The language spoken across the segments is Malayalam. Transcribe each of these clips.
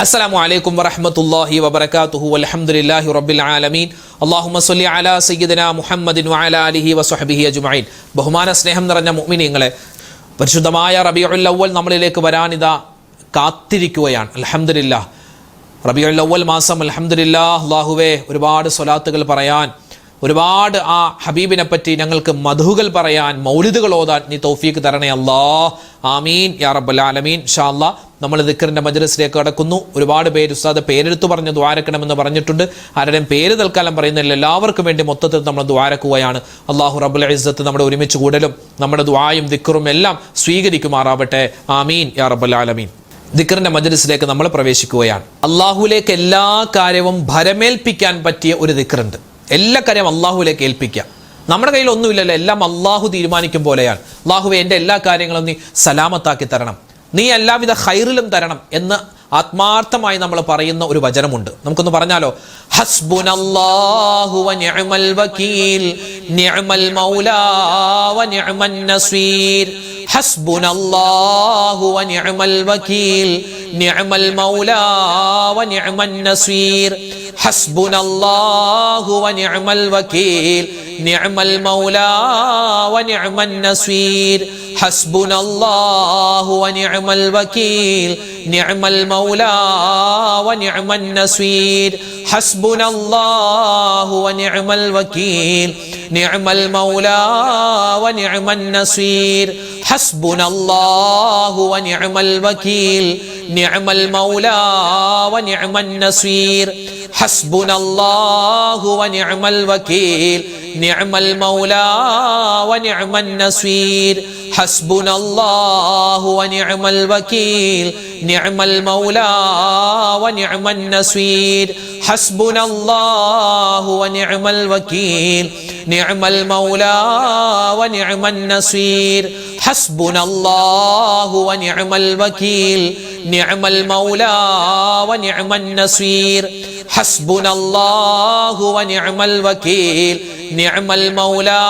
السلام عليكم ورحمة الله وبركاته والحمد لله رب العالمين اللهم صل على سيدنا محمد وعلى آله وصحبه أجمعين. ബഹുമാന സ്നേഹം നിറഞ്ഞ മുഅ്മിനീങ്ങളെ, പരിശുദ്ധമായ റബീഉൽ അവ്വൽ നമ്മളിലേക്ക് വരാനിതാ കാത്തിരിക്കുകയാണ്. അൽഹംദുലില്ലാഹ്, റബീഉൽ അവ്വൽ മാസം അൽഹംദുലില്ലാഹ്, അല്ലാഹുവേ ഒരുപാട് സ്വലാത്തുകൾ പറയാൻ, ഒരുപാട് ആ ഹബീബിനെ പറ്റി ഞങ്ങൾക്ക് മധുകൾ പറയാൻ, മൗലിദുകൾ ഓതാൻ നീ തൗഫീഖ് തരണേ അല്ലാഹ്. ആമീൻ യാ റബ്ബൽ ആലമീൻ. ഇൻഷാ അല്ലാഹ് നമ്മൾ ദിക്റിന്റെ മജ്ലിസിലേക്ക് കടക്കുന്നു. ഒരുപാട് പേര് ഉസ്താദ് പേരെടുത്ത് പറഞ്ഞ് ദ്വാരക്കണമെന്ന് പറഞ്ഞിട്ടുണ്ട്. ആരുടെയും പേര് തൽക്കാലം പറയുന്നില്ല. എല്ലാവർക്കും വേണ്ടി മൊത്തത്തിൽ നമ്മൾ ദ്വാരക്കുകയാണ്. അല്ലാഹു റബ്ബുൽ ഇസ്സത്ത് നമ്മുടെ ഒരുമിച്ച് കൂടലും നമ്മുടെ ദുആയും ദിക്റും എല്ലാം സ്വീകരിക്കുമാറാവട്ടെ. ആമീൻ യാ റബ്ബൽ ആലമീൻ. ദിക്റിന്റെ മജ്ലിസിലേക്ക് നമ്മൾ പ്രവേശിക്കുകയാണ്. അല്ലാഹുവിലേക്ക് എല്ലാ കാര്യവും ഭരമേൽപ്പിക്കാൻ പറ്റിയ ഒരു ദിക്റുണ്ട്. എല്ലാ കാര്യം അള്ളാഹുവിലേക്ക് ഏൽപ്പിക്കുക. നമ്മുടെ കയ്യിൽ ഒന്നുമില്ലല്ലോ, എല്ലാം അള്ളാഹു തീരുമാനിക്കും പോലെയാണ്. അള്ളാഹുവെ എൻ്റെ എല്ലാ കാര്യങ്ങളും നീ സലാമത്താക്കി തരണം, നീ എല്ലാവിധ ഖൈറിലും തരണം എന്ന് ആത്മാർത്ഥമായി നമ്മൾ പറയുന്ന ഒരു വചനമുണ്ട്. നമുക്കൊന്ന് പറഞ്ഞാലോ? ഹസ്ബുനല്ലാഹു വ നിഅമൽ വകീൽ നിഅമൽ മൗലാ വ നിഅമൻ നസീർ. ഹസ്ബുനല്ലാഹു വ നിഅമൽ വകീൽ നിഅമൽ മൗലാ വ നിഅമൻ നസീർ. ഹസ്ബുനല്ലാഹു വ നിഅമൽ വകീൽ നിഅമൽ മൗലാ വ നിഅമൻ നസീർ. ഹസ്ബുനല്ലാഹു വ നിഅമൽ വകീൽ നിഅമൽ മൗലാ വ നിഅമൻ നസീർ. ഹസ്ബുനല്ലാഹു വ നിഅമൽ വകീൽ നിഅമൽ മൗലാ വ നിഅമൻ നസീർ. ഹസ്ബുനല്ലാഹു വ നിഅമൽ വകീൽ നിഅമൽ മൗലാ വ നിഅമൻ നസീർ. ഹസ്ബുനല്ലാഹു വ നിഅമൽ വകീൽ നിഅമൽ മൗലാ വ നിഅമൻ നസീർ. ഹസ്ബുനല്ലാഹു വ നിഅമൽ വകീൽ നിഅമൽ മൗലാ വ നിഅമൻ നസീർ. ഹസ്ബുനല്ലാഹു വ നിഅമൽ വകീൽ നിഅമൽ മൗലാ വ നിഅമൻ നസീർ. ഹസ്ബുനല്ലാഹു വ നിഅമൽ വകീൽ നിഅമൽ മൗലാ വ നിഅമൻ നസീർ. ഹസ്ബുനല്ലാഹു വ നിഅമൽ വകീൽ നിഅമൽ മൗലാ വ നിഅമൻ നസീർ. ഹസ്ബുനല്ലാഹു വ നിഅമൽ വകീൽ നിഅമൽ മൗലാ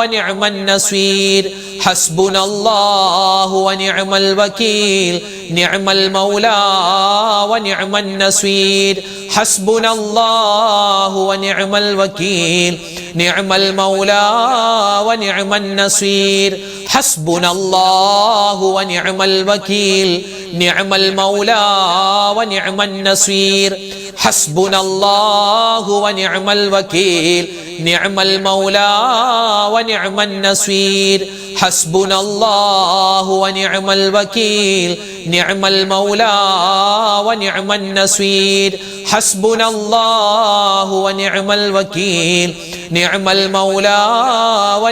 വ നിഅമൻ നസീർ. ഹസ്ബുനല്ലാഹു വ നിഅമൽ വകീൽ നിഅമൽ മൗലാ വ നിഅമൻ നസീർ. ഹസ്ബുനല്ലാഹു വ നിഅമൽ വകീൽ നിഅമൽ മൗലാ വ നിഅമൻ നസീർ. ഹസ്ബുനല്ലാഹു വ നിഅമൽ വകീൽ നിഅമൽ മൗലാ വ നിഅമൻ നസീർ. ഹസ്ബുനല്ലാഹു വ നിഅമൽ വകീൽ നിഅമൽ മൗലാ വ നിഅമൻ നസീർ. ഹസ്ബുനല്ലാഹു വ നിഅമൽ വകീൽ നിഅമൽ മൗലാ വ നിഅമൻ നസീർ. ഹസ്ബുനല്ലാഹു വ നിഅമൽ വകീൽ നിഅമൽ മൗലാ വ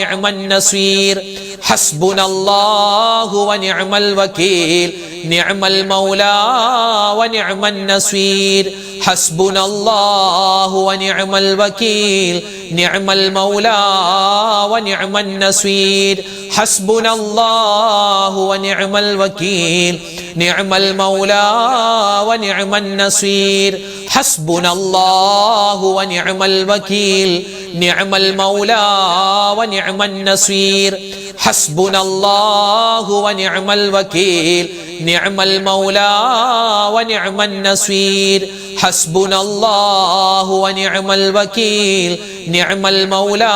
നിഅമൻ നസീർ. ഹസ്ബുനല്ലാഹു വ നിഅമൽ വകീൽ നിഅമൽ മൗലാ വ നിഅമൻ നസീർ. ഹസ്ബുനല്ലാഹു വ നിഅമൽ വകീൽ നിഅമൽ മൗലാ വ നിഅമൻ നസീർ. ഹസ്ബുനല്ലാഹു വ നിഅമൽ വകീൽ നിഅമൽ മൗലാ വ നിഅമൻ നസീർ. ഹസ്ബുനല്ലാഹു വ നിഅമൽ വകീൽ നിഅമൽ മൗലാ വ നിഅമൻ നസീർ. ഹസ്ബുനല്ലാഹു വ നിഅമൽ വകീൽ നിഅമൽ മൗലാ വ നിഅമൻ നസീർ. ഹസ്ബുനല്ലാഹു വ നിഅമൽ വകീൽ നിഅമൽ മൗലാ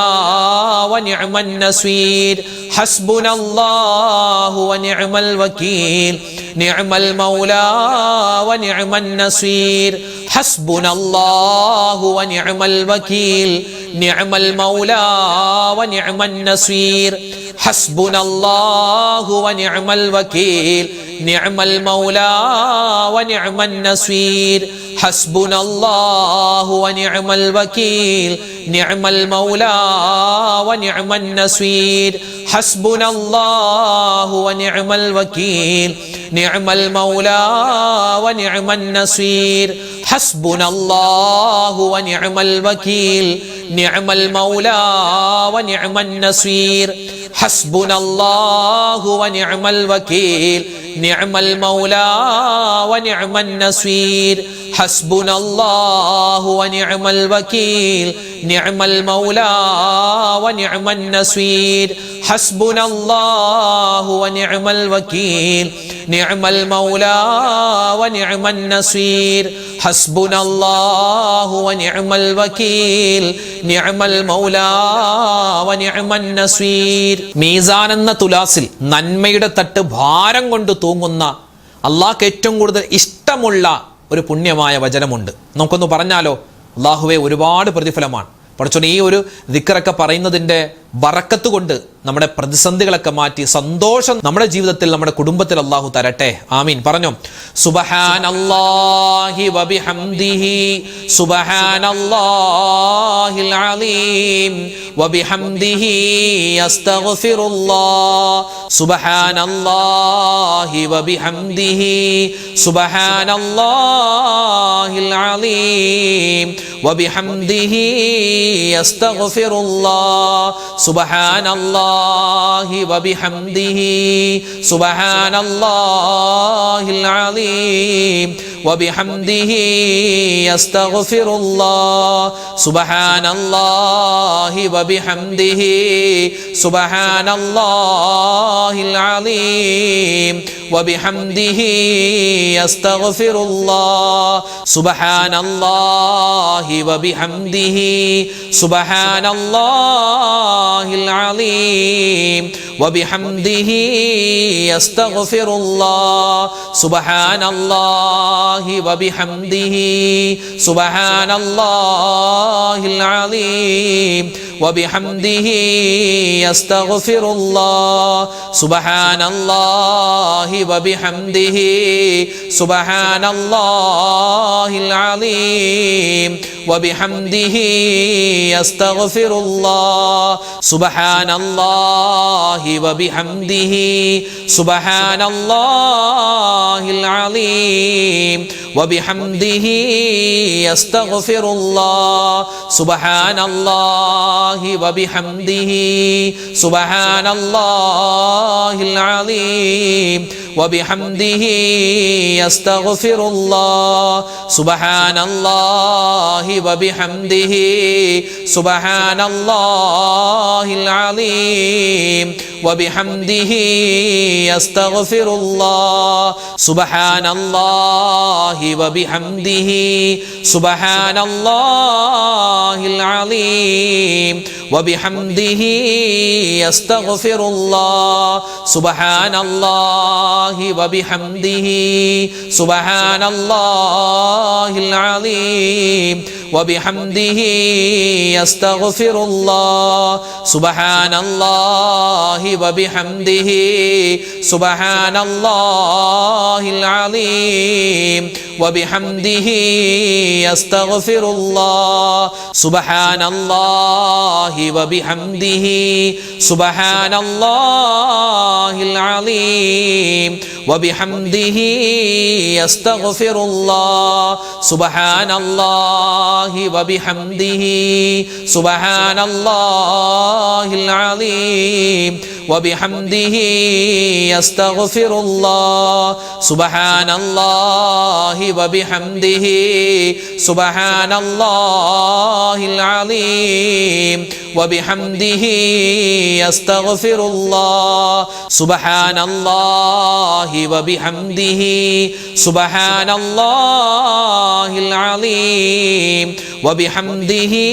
വ നിഅമൻ നസീർ. ഹസ്ബുനല്ലാഹു വ നിഅമൽ വകീൽ നിഅമൽ മൗലാ വ നിഅമൻ നസീർ. ഹസ്ബുനല്ലാഹു വ നിഅമൽ വകീൽ നിഅമൽ മൗലാ വ നിഅമൻ നസീർ. ഹസ്ബുനല്ലാഹു വ നിഅമൽ വകീൽ നിഅമൽ മൗലാ വ നിഅമൻ നസീർ. ഹസ്ബുനല്ലാഹു വ നിഅമൽ വകീൽ നിഅമൽ മൗലാ വ നിഅമൻ നസീർ. ഹസ്ബുനല്ലാഹു വ നിഅമൽ വകീൽ നിഅമൽ മൗലാ വ നിഅമൻ നസീർ. ഹസ്ബുനല്ലാഹു വ നിഅമൽ വകീൽ നിഅമൽ മൗലാ വ നിഅമൻ നസീർ. ഹസ്ബുനല്ലാഹു വ നിഅമൽ വകീൽ നിഅമൽ മൗലാ വ നിഅമൻ നസീർ. ഹസ്ബുനല്ലാഹു വനിഅമൽ വകീൽ നിഅമൽ മൗലാ വനിഅമൻ നസീർ ഹസ്ബുനല്ലാഹു വനിഅമൽ വകീൽ നിഅമൽ മൗലാ വനിഅമൻ നസീർ ഹസ്ബുനല്ലാഹു വനിഅമൽ വകീൽ നിഅമൽ മൗലാ വനിഅമൻ നസീർ. മീസാൻ എന്ന തുലാസിൽ നന്മയുടെ തട്ട് ഭാരം കൊണ്ട് തൂങ്ങുന്ന അള്ളാഹ്ക്ക് ഏറ്റവും കൂടുതൽ ഇഷ്ടമുള്ള ഒരു പുണ്യമായ വചനമുണ്ട്. നമുക്കൊന്ന് പറഞ്ഞാലോ? അള്ളാഹുവേ, ഒരുപാട് പ്രതിഫലമാണ് പടച്ചോനെ ഈ ഒരു ദിക്റൊക്കെ പറയുന്നതിൻ്റെ ബറക്കത്ത് കൊണ്ട് നമ്മുടെ പ്രതിസന്ധികളൊക്കെ മാറ്റി സന്തോഷം നമ്മുടെ ജീവിതത്തിൽ നമ്മുടെ കുടുംബത്തിൽ അല്ലാഹു തരട്ടെ. ആമീൻ. പറഞ്ഞോ. സുബ്ഹാനല്ലാഹി വബിഹംദിഹി സുബ്ഹാനല്ലാഹിൽ അലീം വബിഹംദിഹി അസ്തഗ്ഫിറുല്ലാഹ് സുബ്ഹാനല്ലാഹി വബിഹംദിഹി സുബ്ഹാനല്ലാഹിൽ അലീം വബിഹംദിഹി അസ്തഗ്ഫിറുല്ലാഹ് സുബ്ഹാനല്ലാഹി വബിഹംദിഹി സുബ്ഹാനല്ലാഹിൽ അലീം വബിഹംദിഹി അസ്തഗ്ഫിറുല്ലാഹ് സുബ്ഹാനല്ലാഹി വബിഹംദിഹി സുബ്ഹാനല്ലാഹിൽ അലീം വബിഹംദിഹി അസ്തഗ്ഫിറുല്ലാഹ് സുബ്ഹാനല്ലാഹി വബിഹംദിhi സുബ്ഹാനല്ലാഹിൽ അലീം വബിഹംദിഹി അസ്തഗ്ഫിറുല്ലാഹ് സുബ്ഹാനല്ലാഹി വബിഹംദിhi സുബ്ഹാനല്ലാഹിൽ അലീം വബിഹംദിhi അസ്തഗ്ഫിറുല്ലാഹ് സുബ്ഹാനല്ലാഹി വബിഹംദിhi സുബ്ഹാനല്ലാഹിൽ അലീം വബിഹംദിhi അസ്തഗ്ഫിറുല്ലാഹ് സുബ്ഹാനല്ലാഹി വബിഹംദിhi സുബ്ഹാനല്ലാഹിൽ അലീം വബിഹംദിhi അസ്തഗ്ഫിറുല്ലാഹ് സുബ്ഹാനല്ലാഹി വബിഹംദിhi സുബ്ഹാനല്ലാഹിൽ അലീം വബിഹംദിhi അസ്തഗ്ഫിറുല്ലാഹ് സുബ്ഹാനല്ലാഹി വബിഹംദിhi സുബ്ഹാനല്ലാഹിൽ അലീം വബിഹംദിhi അസ്തഗ്ഫിറുല്ലാഹ് സുബ്ഹാനല്ലാഹി വബിഹംദിhi സുബ്ഹാനല്ലാഹിൽ അലീം വബിഹംദിhi അസ്തഗ്ഫിറുല്ലാഹ് സുബ്ഹാനല്ലാഹി വബിഹംദിhi സുബ്ഹാനല്ലാഹിൽ അലീം വബിഹംദിhi അസ്തഗ്ഫിറുല്ലാഹ് സുബ്ഹാനല്ലാഹി വബിഹംദിhi സുബ്ഹാനല്ലാഹിൽ അലീം വബിഹംദിhi അസ്തഗ്ഫിറുല്ലാഹ് സുബ്ഹാനല്ലാഹി വബിഹംദിhi സുബ്ഹാനല്ലാഹിൽ അലീം വബിഹംദിhi അസ്തഗ്ഫിറുല്ലാഹ് സുബ്ഹാനല്ലാഹി വബിഹംദിhi സുബ്ഹാനല്ലാഹിൽ അലീം വബിഹംദിhi അസ്തഗ്ഫിറുല്ലാഹ് സുബ്ഹാനല്ലാഹി വബിഹംദിhi സുബ്ഹാനല്ലാഹിൽ അലീം വബിഹംദിhi അസ്തഗ്ഫിറുല്ലാഹ് സുബ്ഹാനല്ലാഹി വബിഹംദിhi സുബ്ഹാനല്ലാഹിൽ അലീം വബിഹംദിhi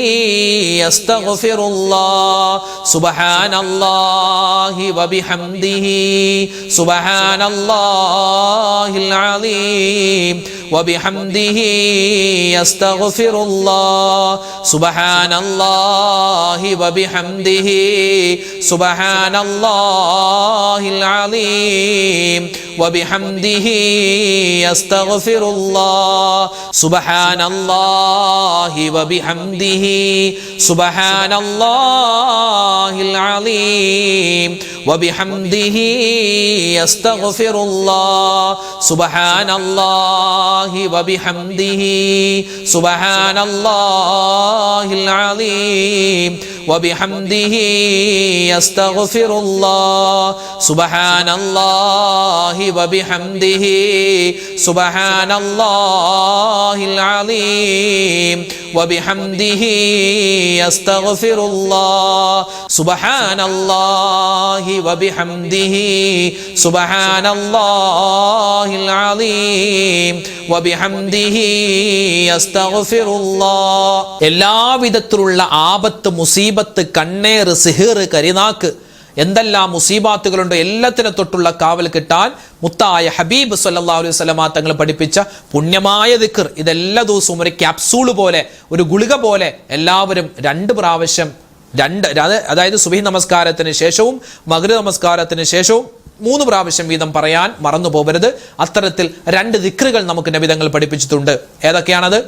അസ്തഗ്ഫിറുല്ലാഹ് സുബ്ഹാനല്ലാഹി വബിഹംദിhi സുബ്ഹാനല്ലാഹിൽ അലീം വബിഹംദിhi അസ്തഗ്ഫിറുല്ലാഹ് സുബ്ഹാനല്ലാഹി വബിഹംദിhi സുബ്ഹാനല്ലാഹിൽ അലീം വബിഹംദിhi അസ്തഗ്ഫിറുല്ലാഹ് സുബ്ഹാനല്ലാഹി വബിഹംദിhi സുബ്ഹാനല്ലാഹിൽ അലീം വബിഹംദിഹി അസ്തഗ്ഫിറുല്ലാഹ് സുബ്ഹാനല്ലാഹി വബിഹംദിഹി സുബ്ഹാനല്ലാഹിൽ അലീം വബിഹംദിഹി അസ്തഗ്ഫിറുല്ലാഹ് സുബ്ഹാനല്ലാഹി വബിഹംദിഹി സുബ്ഹാനല്ലാഹിൽ അലീം വബിഹംദിഹി അസ്തഗ്ഫിറുല്ലാഹ് സുബ്ഹാനല്ലാഹി വബിഹംദിഹി സുബ്ഹാനല്ലാഹിൽ അലീം വബിഹംദിഹി അസ്തഗ്ഫിറുല്ലാഹ്. എല്ലാവിധത്തിലുള്ള ആപത്ത്, മുസീബത്ത്, കണ്ണേറ്, സിഹിർ, കരിനാക്ക്, എന്തെല്ലാം മുസീബാത്തുകളുണ്ടോ എല്ലാത്തിനെ തൊട്ടുള്ള കാവൽ കിട്ടാൻ മുത്തായ ഹബീബ് സല്ലല്ലാഹു അലൈഹി വസല്ലമ തങ്ങൾ പഠിപ്പിച്ച പുണ്യമായ ദിക്ർ, ഇതെല്ലാ ദിവസവും ഒരു ക്യാപ്സൂൾ പോലെ, ഒരു ഗുളിക പോലെ എല്ലാവരും 2 പ്രാവശ്യം, അതായത് സുബ്ഹി നമസ്കാരത്തിന് ശേഷവും മഗ്രിബ് നമസ്കാരത്തിന് ശേഷവും 3 പ്രാവശ്യം വീതം പറയാൻ മറന്നു പോകരുത്. അത്തരത്തിൽ 2 ദിക്റുകൾ നമുക്ക് നബി തങ്ങൾ പഠിപ്പിച്ചിട്ടുണ്ട്. ഏതൊക്കെയാണത്?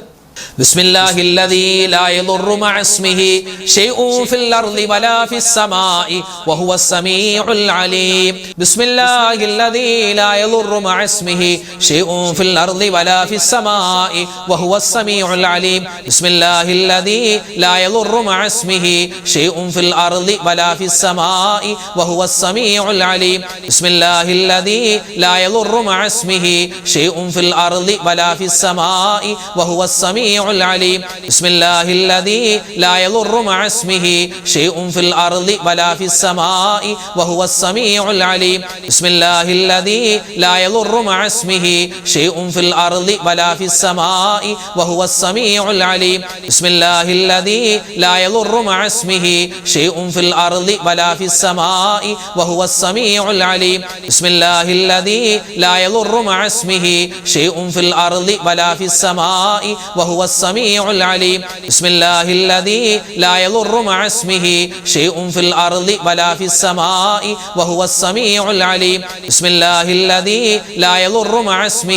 ബിസ്മില്ലാഹില്ലദീ ലാ യദുറു മഅ ഇസ്മിഹി ശൈഉൻ ഫിൽ അർളി വലാ ഫിസ് സമാഇ വഹുവസ് സമീഉൽ അലീം. ബിസ്മില്ലാഹില്ലദീ ലാ യദുറു മഅ ഇസ്മിഹി ശൈഉൻ ഫിൽ അർളി വലാ ഫിസ് സമാഇ വഹുവസ് സമീഉൽ അലീം. ബിസ്മില്ലാഹില്ലദീ ലാ യദുറു മഅ ഇസ്മിഹി ശൈഉൻ ഫിൽ അർളി വലാ ഫിസ് സമാഇ വഹുവസ് സമീഉൽ അലീം. ബിസ്മില്ലാഹില്ലദീ ലാ യദുറു മഅ ഇസ്മിഹി ശൈഉൻ ഫിൽ അർളി വലാ ഫിസ് സമാഇ വഹുവസ് സമീഉൽ العليم. بسم الله الذي لا يضر مع اسمه شيء في الأرض ولا في السماء وهو السميع العليم. بسم الله الذي لا يضر مع اسمه شيء في الأرض ولا في السماء وهو السميع العليم. بسم الله الذي لا يضر مع اسمه شيء في الأرض ولا في السماء وهو السميع العليم. بسم الله الذي لا يضر مع اسمه شيء في الأرض ولا في السماء وهو السميع العليم. بسم الله الذي لا يضر مع اسمه شيء في الأرض ولا في السماء وهو السميع العليم. بسم الله الذي لا يضر مع اسمه شيء في الأرض ولا في السماء وهو السميع العليم. بسم الله الذي لا يضر مع اسمه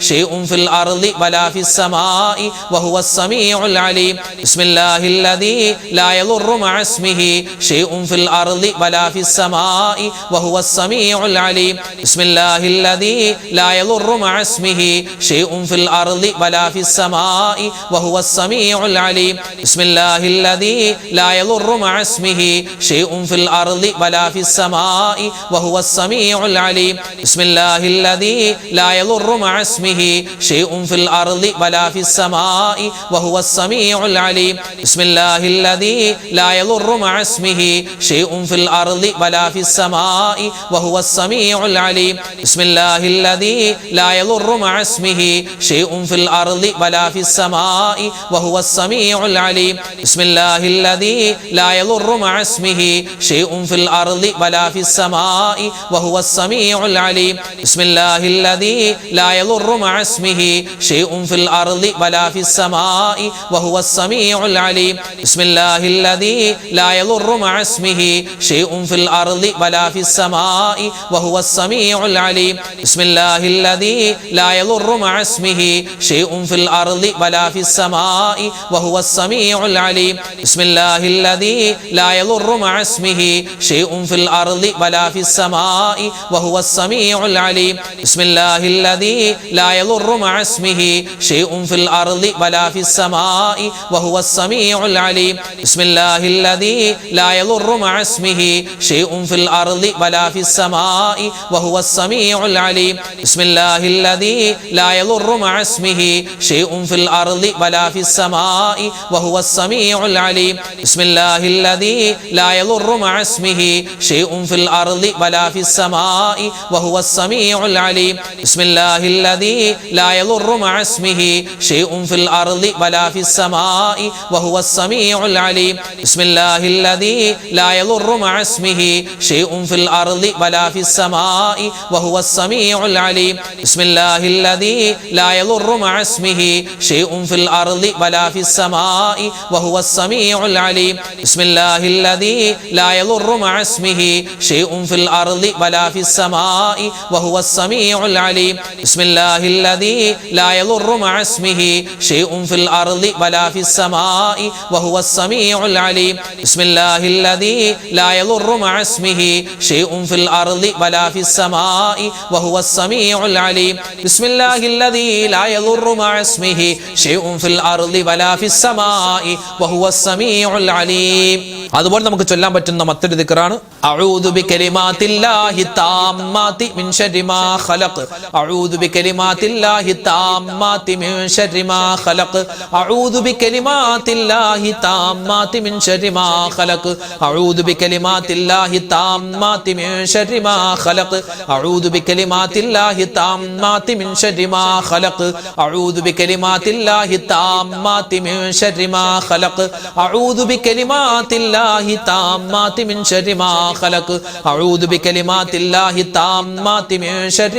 شيء في الأرض ولا في السماء وهو السميع العليم. بسم الله الذي لا يضر مع اسمه شيء في الأرض ولا في السماء وهو السميع العليم. بسم الله الذي لا يضر مع اسمه شيء في الأرض ولا في السماء وهو السميع العليم. بسم الله الذي لا يضر مع اسمه شيء في الأرض ولا في السماء وهو السميع العليم. بسم الله الذي لا يضر مع اسمه شيء في الأرض ولا في السماء وهو السميع العليم. بسم الله الذي لا يضر مع اسمه شيء في الأرض ولا في السماء وهو السميع العليم. بسم الله الذي لا يضر مع اسمه شيء في الأرض ولا في السماء وهو السميع العليم. بسم الله الذي لا يضر مع اسمه شيء في الأرض ولا في السماء وهو السميع العليم. بسم الله الذي لا يضر مع اسمه شيء في الأرض ولا في السماء وهو السميع العليم. بسم الله الذي لا يضر مع اسمه شيء في الأرض ولا في السماء وهو السميع العليم. بسم الله الذي لا يضر مع اسمه شيء في الأرض ولا في السماء وهو السميع العليم. بسم الله الذي لا يضر مع اسمه شيء في الأرض ولا في السماء وهو السميع العليم. بسم الله الذي لا يضر مع اسمه شيء في الأرض ولا في السماء وهو السميع العليم. بسم الله الذي لا يضر مع اسمه شيء في الأرض ولا في السماء وهو السميع العليم. بسم الله الذي لا يضر مع اسمه شيء في الأرض ولا في السماء وهو السميع العليم. بسم الله الذي لا يضر مع اسمه شيء في الأرض ولا في السماء وهو السميع العليم. بسم الله الذي لا يضر مع اسمه شيء في الأرض ولا في السماء وهو السميع العليم. بسم الله الذي لا يضر مع اسمه شيء شيء في الأرض ولا في السماء وهو السميع العليم بسم الله الذي لا يضر مع اسمه شيء في الأرض ولا في السماء وهو السميع العليم بسم الله الذي لا يضر مع اسمه شيء في الأرض ولا في السماء وهو السميع العليم بسم الله الذي لا يضر مع اسمه شيء في الأرض ولا في السماء وهو السميع العليم بسم الله الذي لا يضر مع اسمه شيء في الأرض ولا في السماء وهو السميع العليم. അതുപോലെ നമുക്ക് ചൊല്ലാൻ പറ്റുന്ന മറ്റൊരു ദിക്റാണ് അഊദു ബികലിമാത്തില്ലാഹി താമ്മാതി മിൻ ശർരി മാ ഖലഖ് അഊദു ബികലിമാത്തില്ലാഹി താമ്മാതി മിൻ ശർരി മാ ഖലഖ് അഊദു ബികലിമാത്തില്ലാഹി താമ്മാതി മിൻ ശർരി മാ ഖലഖ് അഊദു ബികലിമാത്തില്ലാഹി താമ്മാതി മിൻ ശർരി മാ ഖലഖ് അഊദു ബികലിമാത്തില്ലാഹി താമ്മാതി മിൻ ശർരി മാ ഖലഖ് അഊദു ബികലിമാത്തില്ലാഹി താമ്മാതി മിൻ ശർരി മാ ഖലഖ് അഊദു ബികലിമാത്തില്ലാഹി താമ്മാതി മിൻ ശർരി മാ ഖലഖ് അഊദു ബികലിമാത്തില്ലാഹി താമ്മാതി മിൻ ശർരി മാ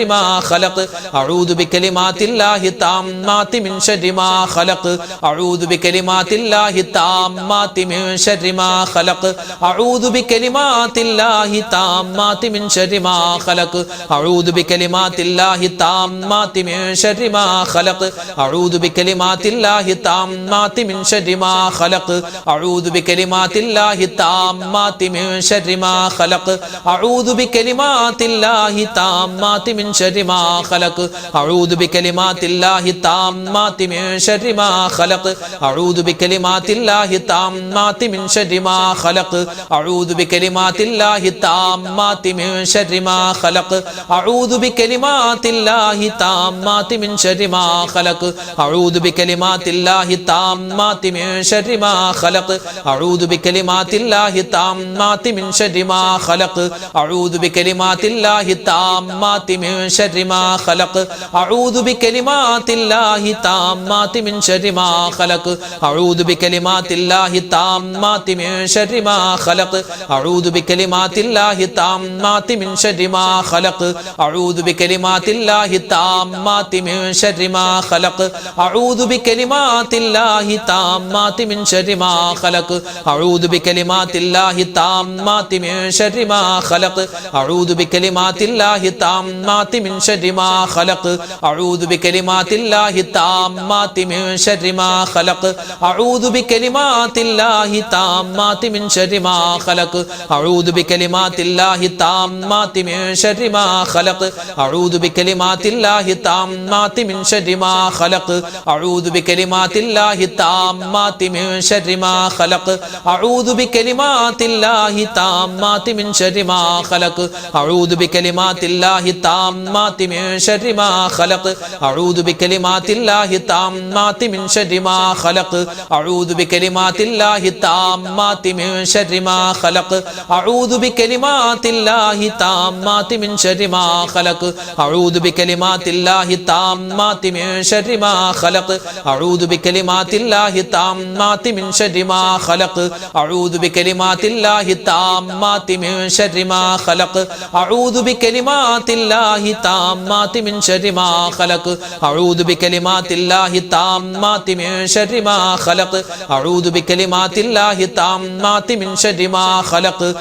ഖലഖ് അഊദു ബികലിമാത്തില്ലാഹി താമ്മാതി മിൻ ശർരി മാ ഖലഖ് അഊദു ബികലിമാത്തില്ലാഹി താമ്മാതി മിൻ ശർരി മാ ഖലഖ് അഊദു ബികലിമാത്തില്ലാഹി താമ്മാതി മിൻ ശർരി മാ ഖലഖ് അഊദു ബികലിമാത്തില്ലാഹി താമ്മാതി മിൻ ശർരി മാ ഖലഖ് അഊദു ബികലിമാത്തില്ലാഹി താമ്മാതി മിൻ ശർരി മാ ഖലഖ് അഊദു ബികലിമാത്തില്ലാഹി താമ്മാതി മിൻ ശർരി മാ ഖലഖ് അഊദു ബികലിമാത്തില്ലാഹി താമ്മാതി മിൻ ശർരി മാ ഖലഖ് അഊദു ബികലിമാത്തില്ലാഹി താമ്മാതി മിൻ ശർരി മാ ഖലഖ് അഊദു ബികലിമാത്തില്ലാഹി താമ്മാതി മിൻ ശർരി മാ ഖലഖ് അഊദു ബികലിമാത്തില്ലാഹി താമ്മാതി മിൻ ശർരി മാ ഖലഖ് അഊദു ബികലിമാത്തില്ലാഹി താമ്മാതി മിൻ ശർരി മാ ഖലഖ് അഊദു ബികലിമാത്തില്ലാഹി താമ്മാതി മിൻ ശർരി മാ ഖലഖ് അഊദു ബികലിമാത്തില്ലാഹി താമ്മാതി മിൻ ശർരി മാ ഖലഖ് അഊദു ബികലിമാത്തില്ലാഹി താമ്മാതി മിൻ ശർരി മാ ഖലഖ് അഊദു ബികലിമാത്തില്ലാഹി താമ്മാതി മിൻ ശർരി മാ ഖലഖ് അഊദു ബികലിമാത്തില്ലാഹി താമ്മാതി മിൻ ശർരി മാ ഖലഖ് അഊദു ബികലിമാത്തില്ലാഹി താമ്മാതി മിൻ ശർരി മാ ഖലഖ് അഊദു ബികലിമാത്തില്ലാഹി താമ്മാതി മിൻ ശർരി മാ ഖലഖ് അഊദു ബികലിമാത്തില്ലാഹി താമ്മാതി മിൻ ശർരി മാ ഖലഖ് അഊദു ബികലിമാത്തില്ലാഹി താമ്മാതി മിൻ ശർരി മാ ഖലഖ് അഊദു ബികലിമാത്തില്ലാഹി താമ്മാതി മിൻ ശർരി മാ ഖലഖ് അഊദു ബികലിമാത്തില്ലാഹി താമ്മാതി മിൻ ശർരി മാ ഖലഖ് അഊദു ബികലിമാത്തില്ലാഹി താമ്മാതി മിൻ ശർരി മാ ഖലഖ് അഊദു ബികലിമാത്തില്ലാഹി താമ്മാതി മിൻ ശർരി മാ ഖലഖ് അഊദു ബികലിമാത്തില്ലാഹി താമ്മാതി മിൻ ശർരി മാ ഖലഖ് അഊദു ബികലിമാത്തില്ലാഹി താമ്മാതി മിൻ ശർരി മാ ഖലഖ് അഊദു ബികലിമാത്തില്ലാഹി താമ്മാതി മിൻ ശർരി മാ ഖലഖ് അഊദു ബികലിമാത്തില്ലാഹി താമ്മാതി മിൻ ശർരി മാ ഖലഖ് അഊദു ബികലിമാത്തില്ലാഹി താമ്മാതി മിൻ ശർരി മാ ഖലഖ് അഊദു ബികലിമാത്തില്ലാഹി താമ്മാതി മിൻ ശർരി മാ ഖലഖ് അഊദു ബികലിമാത്തില്ലാഹി താമ്മാതി മിൻ ശർരി മാ ഖലഖ് അഊദു ബികലിമാത്തില്ലാഹി താമ്മാതി മിൻ ശർരി മാ ഖലഖ് അഊദു ബികലിമാത്തില്ലാഹി താമ്മാതി മിൻ ശർരി മാ ഖലഖ് അഊദു ബികലിമാത്തില്ലാഹി താമ്മാതി മിൻ ശർരി മാ ഖലഖ് അഊദു ബികലിമാത്തില്ലാഹി താമ്മാതി മിൻ ശർരി മാ ഖലഖ് അഊദു ബികലിമാത്തില്ലാഹി താമ്മാതി മിൻ ശർരി മാ ഖലഖ് അഊദു ബികലിമാത്തില്ലാഹി താമ്മാതി മിൻ ശർരി മാ ഖലഖ്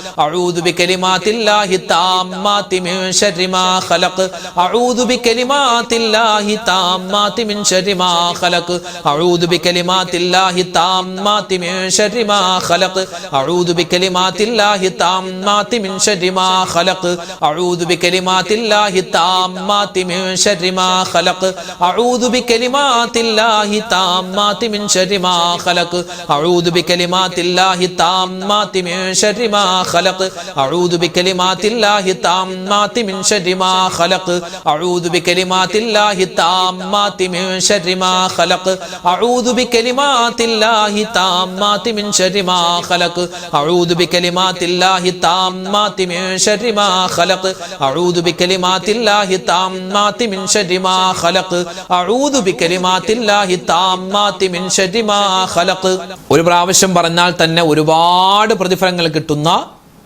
അഊദു ബികലിമാത്തില്ലാഹി താമ്മാതി മിൻ ശർരി മാ ഖലഖ് അഊദു ബികലിമാത്തില്ലാഹി താമ്മാതി മിൻ ശർരി മാ ഖലഖ് അഊദു ബികലിമാത്തില്ലാഹി താമ്മാതി മിൻ ശർരി മാ ഖലഖ് അഊദു ബികലിമാത്തില്ലാഹി താമ്മാതി മിൻ ശർരി മാ ഖലഖ് അഊദു ബികലിമാത്തില്ലാഹി താമ്മാതി മിൻ ശർരി മാ ഖലഖ് അഊദു ബികലിമാത്തില്ലാഹി താമ്മാതി മിൻ ശർരി മാ ഖലഖ് അഊദു ബികലിമാത്തില്ലാഹി താമ്മാതി മിൻ ശർരി മാ ഖലഖ് അഊദു ബികലിമാത്തില്ലാഹി താമ്മാതി മിൻ ശർരി മാ ഖലഖ് അഊദു ബികലിമാത്തില്ലാഹി താമ്മാതി മിൻ ശർരി മാ ഖലഖ് അഊദു ബികലിമാത്തില്ലാഹി താമ്മാതി മിൻ ശർരി മാ ഖലഖ് അഊദു ബികലിമാത്തില്ലാഹി താമ്മാതി മിൻ ശർരി മാ ഖലഖ് അഊദു ബികലിമാത്തില്ലാഹി താമ്മാതി മിൻ ശർരി മാ ഖലഖ് അഊദു ബികലിമാത്തില്ലാഹി താമ്മാതി മിൻ ശർരി മാ ഖലഖ്. ഒരു പ്രാവശ്യം പറഞ്ഞാൽ തന്നെ ഒരുപാട് പ്രതിഫലങ്ങൾ കിട്ടുന്ന,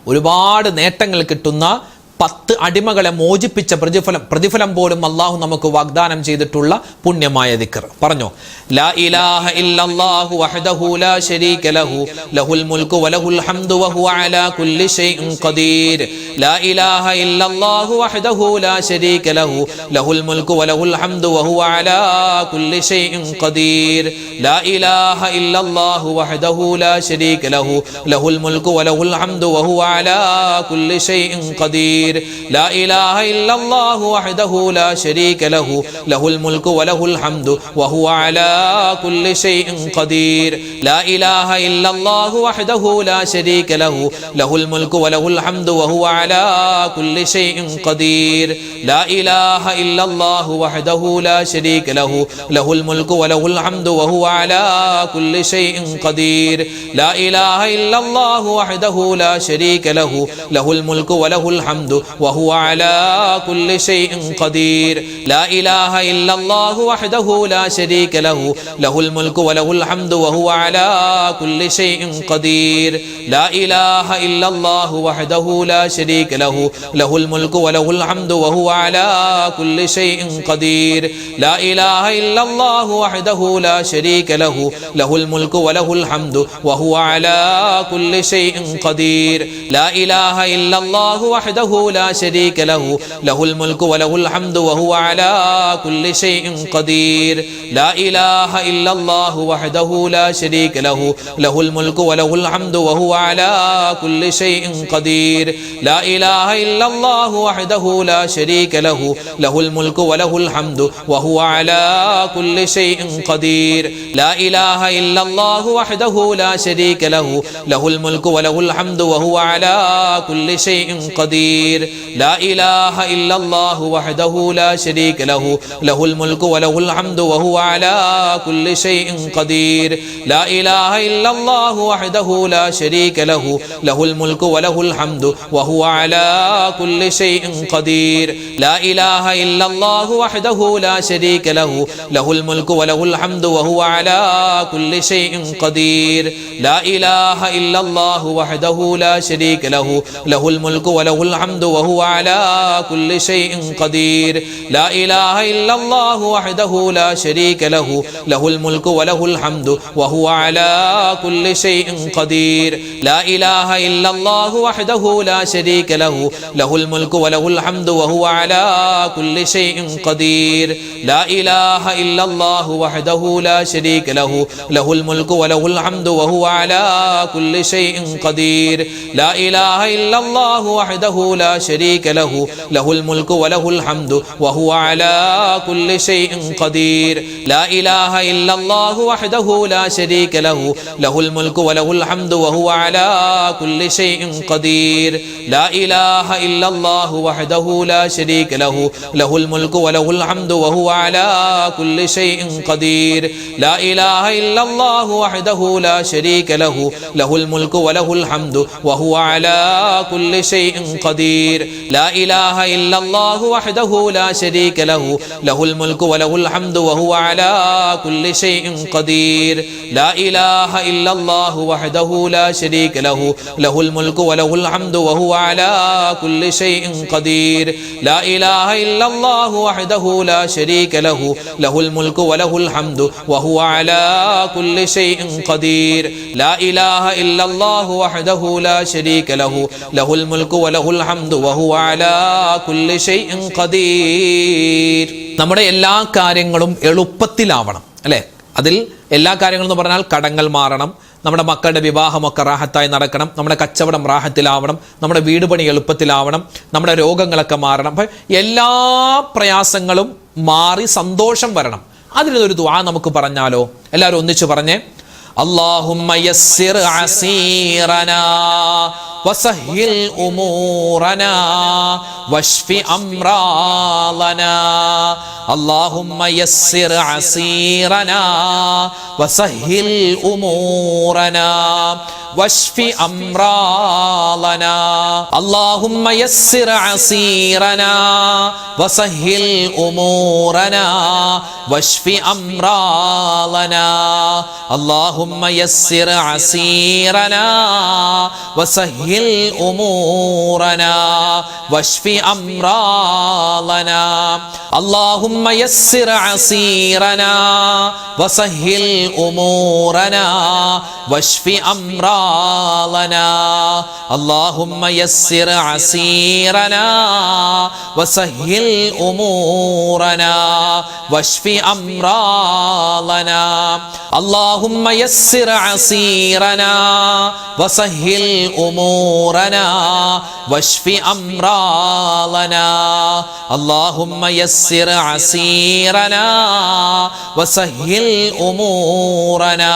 ഒരുപാട് നേട്ടങ്ങൾ കിട്ടുന്ന 10 അടിമകളെ മോചിപ്പിച്ച പ്രതിഫലം പോലും അല്ലാഹു നമുക്ക് വാഗ്ദാനം ചെയ്തിട്ടുള്ള പുണ്യമായ ദിക്ർ. പറഞ്ഞു, ലാ ഇലാഹ ഇല്ലല്ലാഹു വഹ്ദഹു ലാ ശരീക ലഹു ലഹുൽ മുൽക്കു വലഹുൽ ഹംദു വഹുവ അലാ കുല്ലി ഷൈഇൻ ഖദീർ. ലാ ഇലാഹ ഇല്ലല്ലാഹു വഹ്ദഹു ലാ ശരീക ലഹു ലഹുൽ മുൽക്കു വലഹുൽ ഹംദു വഹുവ അലാ കുല്ലി ഷൈഇൻ ഖദീർ. ലാ ഇലാഹ ഇല്ലല്ലാഹു വഹ്ദഹു ലാ ശരീക ലഹു ലഹുൽ മുൽക്കു വലഹുൽ ഹംദു വഹുവ അലാ കുല്ലി ഷൈഇൻ ഖദീർ. ലാ ഇലാഹ ഇല്ലല്ലാഹു വഹ്ദഹു ലാ ശരീക ലഹു ലഹുൽ മുൽക്കു വലഹുൽ ഹംദു വഹുവ അലാ കുല്ലി ഷൈഇൻ ഖദീർ. ലാ ഇലാഹ ഇല്ലല്ലാഹു വഹ്ദഹു ലാ ശരീക ലഹു ലഹുൽ മുൽക്കു വലഹുൽ ഹംദു വഹുവ അലാ കുല്ലി ഷൈഇൻ ഖദീർ. ലാ ഇലാഹ ഇല്ലല്ലാഹു വഹ്ദഹു ലാ ശരീക ലഹു ലഹുൽ മുൽക്കു വലഹുൽ ഹംദു വഹുവ അലാ കുല്ലി ഷൈഇൻ ഖദീർ. ലാ ഇലാഹ ഇല്ലല്ലാഹു വഹ്ദഹു ലാ ശരീക ലഹു ലഹുൽ മുൽക്കു വലഹുൽ ഹംദു വഹുവ അലാ കുല്ലി ഷൈഇൻ ഖദീർ. ലാ ഇലാഹ ഇല്ലല്ലാഹു വഹ്ദഹു ലാ ശരീക ലഹു ലഹുൽ മുൽക്കു വലഹുൽ ഹംദു വഹുവ അലാ കുല്ലി ഷൈഇൻ ഖദീർ. ലാ ഇലാഹ ഇല്ലല്ലാഹു വഹ്ദഹു ലാ ശരീക ലഹു ലഹുൽ മുൽക്കു വലഹുൽ ഹംദു വഹുവ അലാ കുല്ലി ഷൈഇൻ ഖദീർ. ലാ ഇലാഹ ഇല്ലല്ലാഹു വഹ്ദഹു ലാ ശരീക ലഹു ലഹുൽ മുൽക്കു വലഹുൽ ഹംദു വഹുവ അലാ കുല്ലി ഷൈഇൻ ഖദീർ. ലാ ഇലാഹ ഇല്ലല്ലാഹു വഹ്ദഹു ലാ ശരീക ലഹു ലഹുൽ മുൽക്കു വലഹുൽ ഹംദു വഹുവ അലാ കുല്ലി ഷൈഇൻ ഖദീർ. ലാ ഇലാഹ ഇല്ലല്ലാഹു വഹ്ദഹു ലാ ശരീക ലഹു ലഹുൽ മുൽക്കു വലഹുൽ ഹംദു വഹുവ അലാ കുല്ലി ഷൈഇൻ ഖദീർ. ലാ ഇലാഹ ഇല്ലല്ലാഹു വഹ്ദഹു ലാ ശരീക ലഹു ലഹുൽ മുൽക്കു വലഹുൽ ഹംദു വഹുവ അലാ കുല്ലി ഷൈഇൻ ഖദീർ. ലാ ഇലാഹ ഇല്ലല്ലാഹു വഹ്ദഹു ലാ ശരീക ലഹു ലഹുൽ മുൽക്കു വലഹുൽ ഹംദു വഹുവ അലാ കുല്ലി ഷൈഇൻ ഖദീർ. ലാ ഇലാഹ ഇല്ലല്ലാഹു വഹ്ദഹു ലാ ശരീക ലഹു ലഹുൽ മുൽക്കു വലഹുൽ ഹംദു വഹുവ അലാ കുല്ലി ഷൈഇൻ ഖദീർ. ലാ ഇലാഹ ഇല്ലല്ലാഹു വഹ്ദഹു ലാ ശരീക ലഹു ലഹുൽ മുൽക്കു വലഹുൽ ഹംദു വഹുവ അലാ കുല്ലി ഷൈഇൻ ഖദീർ. ലാ ഇലാഹ ഇല്ലല്ലാഹു വഹ്ദഹു ലാ ശരീക ലഹു ലഹുൽ മുൽക്കു വലഹുൽ ഹംദു വഹുവ അലാ കുല്ലി ഷൈഇൻ ഖദീർ. ലാ ഇലാഹ ഇല്ലല്ലാഹു വഹ്ദഹു ലാ ശരീക ലഹു ലഹുൽ മുൽക്കു വലഹുൽ ഹംദു വഹുവ അലാ കുല്ലി ഷൈഇൻ ഖദീർ. ലാ ഇലാഹ ഇല്ലല്ലാഹു വഹ്ദഹു ലാ ശരീക ലഹു ലഹുൽ മുൽക്കു വലഹുൽ ഹംദു വഹുവ അലാ കുല്ലി ഷൈഇൻ ഖദീർ. ലാ ഇലാഹ ഇല്ലല്ലാഹു വഹ്ദഹു ലാ ശരീക ലഹു ലഹുൽ മുൽക്കു വലഹുൽ ഹംദു വഹുവ അലാ കുല്ലി ഷൈഇൻ ഖദീർ. ലാ ഇലാഹ ഇല്ലല്ലാഹു വഹ്ദഹു ലാ ശരീക ലഹു ലഹുൽ മുൽക്കു വലഹുൽ ഹംദു വഹുവ അലാ കുല്ലി ഷൈഇൻ ഖദീർ. ലാ ഇലാഹ ഇല്ലല്ലാഹു വഹ്ദഹു ലാ ശരീക ലഹു ലഹുൽ മുൽക്കു വലഹുൽ ഹംദു വഹുവ അലാ കുല്ലി ഷൈഇൻ ഖദീർ. ലാ ഇലാഹ ഇല്ലല്ലാഹു വഹ്ദഹു ലാ ശരീക ലഹു ലഹുൽ മുൽക്കു വലഹുൽ ഹംദു വഹുവ അലാ കുല്ലി ഷൈഇൻ ഖദീർ. ലാ ഇലാഹ ഇല്ലല്ലാഹു വഹ്ദഹു ലാ ശരീക ലഹു ലഹുൽ മുൽക്കു വലഹുൽ ഹംദു വഹുവ അലാ കുല്ലി ഷൈഇൻ ഖദീർ. ലാ ഇലാഹ ഇല്ലല്ലാഹു വഹ്ദഹു ലാ ശരീക ലഹു ലഹുൽ മുൽക്കു വലഹുൽ ഹംദു വഹുവ അലാ കുല്ലി ഷൈഇൻ ഖദീർ. ലാ ഇലാഹ ഇല്ലല്ലാഹു വഹ്ദഹു ലാ ശരീക ലഹു ലഹുൽ മുൽക്കു വലഹുൽ ഹംദു വഹുവ അലാ കുല്ലി ഷൈഇൻ ഖദീർ. ലാ ഇലാഹ ഇല്ലല്ലാഹു വഹ്ദഹു ലാ ശരീക ലഹു ലഹുൽ മുൽക്കു വലഹുൽ ഹംദു വഹുവ അലാ കുല്ലി ഷൈഇൻ ഖദീർ. ലാ ഇലാഹ ഇല്ലല്ലാഹു വഹ്ദഹു ലാ ശരീക ലഹു ലഹുൽ മുൽക്കു വലഹുൽ ഹംദു വഹുവ അലാ കുല്ലി ഷൈഇൻ ഖദീർ. ലാ ഇലാഹ ഇല്ലല്ലാഹു വഹ്ദഹു ലാ ശരീക ലഹു ലഹുൽ മുൽക്കു വലഹുൽ ഹംദു വഹുവ അലാ കുല്ലി ഷൈഇൻ ഖദീർ. നമ്മുടെ എല്ലാ കാര്യങ്ങളും എളുപ്പത്തിലാവണം, അല്ലേ? അതിൽ എല്ലാ കാര്യങ്ങളും എന്ന് പറഞ്ഞാൽ കടങ്ങൾ മാറണം, നമ്മുടെ മക്കളുടെ വിവാഹമൊക്കെ റാഹത്തായി നടക്കണം, നമ്മുടെ കച്ചവടം റാഹത്തിലാവണം, നമ്മുടെ വീട് പണി എളുപ്പത്തിലാവണം, നമ്മുടെ രോഗങ്ങളൊക്കെ മാറണം. അപ്പം എല്ലാ പ്രയാസങ്ങളും മാറി സന്തോഷം വരണം. അതിനൊരു ദുആ നമുക്ക് പറഞ്ഞാലോ? എല്ലാവരും ഒന്നിച്ച് പറഞ്ഞേ. اللهم يسر عسيرنا وسهل أمورنا واشف أمراضنا. اللهم يسر عسيرنا وسهل أمورنا واشف أمراضنا. اللهم يسر عسيرنا وسهل أمورنا واشف أمراضنا. اللهم يسر عسيرنا وسهل وسهل أمورنا واشف أمراضنا اللهم يسر عسيرنا وسهل أمورنا واشف أمراضنا اللهم يسر عسيرنا وسهل أمورنا واشف أمراضنا اللهم يسر عسيرنا وسهل أمورنا واشف أمراضنا اللهم يسر عسيرنا وسهل أمورنا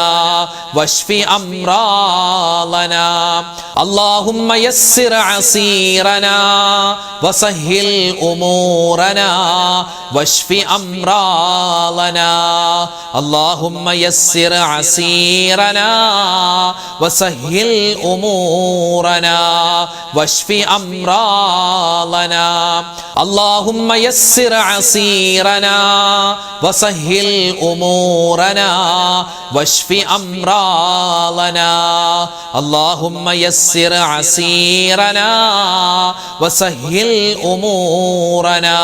واشف أمراضنا اللهم يسر عسيرنا وسهل أمورنا واشف أمراضنا اللهم يسر عسيرنا وسهل أمورنا واشف أمراضنا اللهم يسر عسيرنا وسهل أمورنا واشف أمراضنا اللهم يسر عسيرنا وسهل أمورنا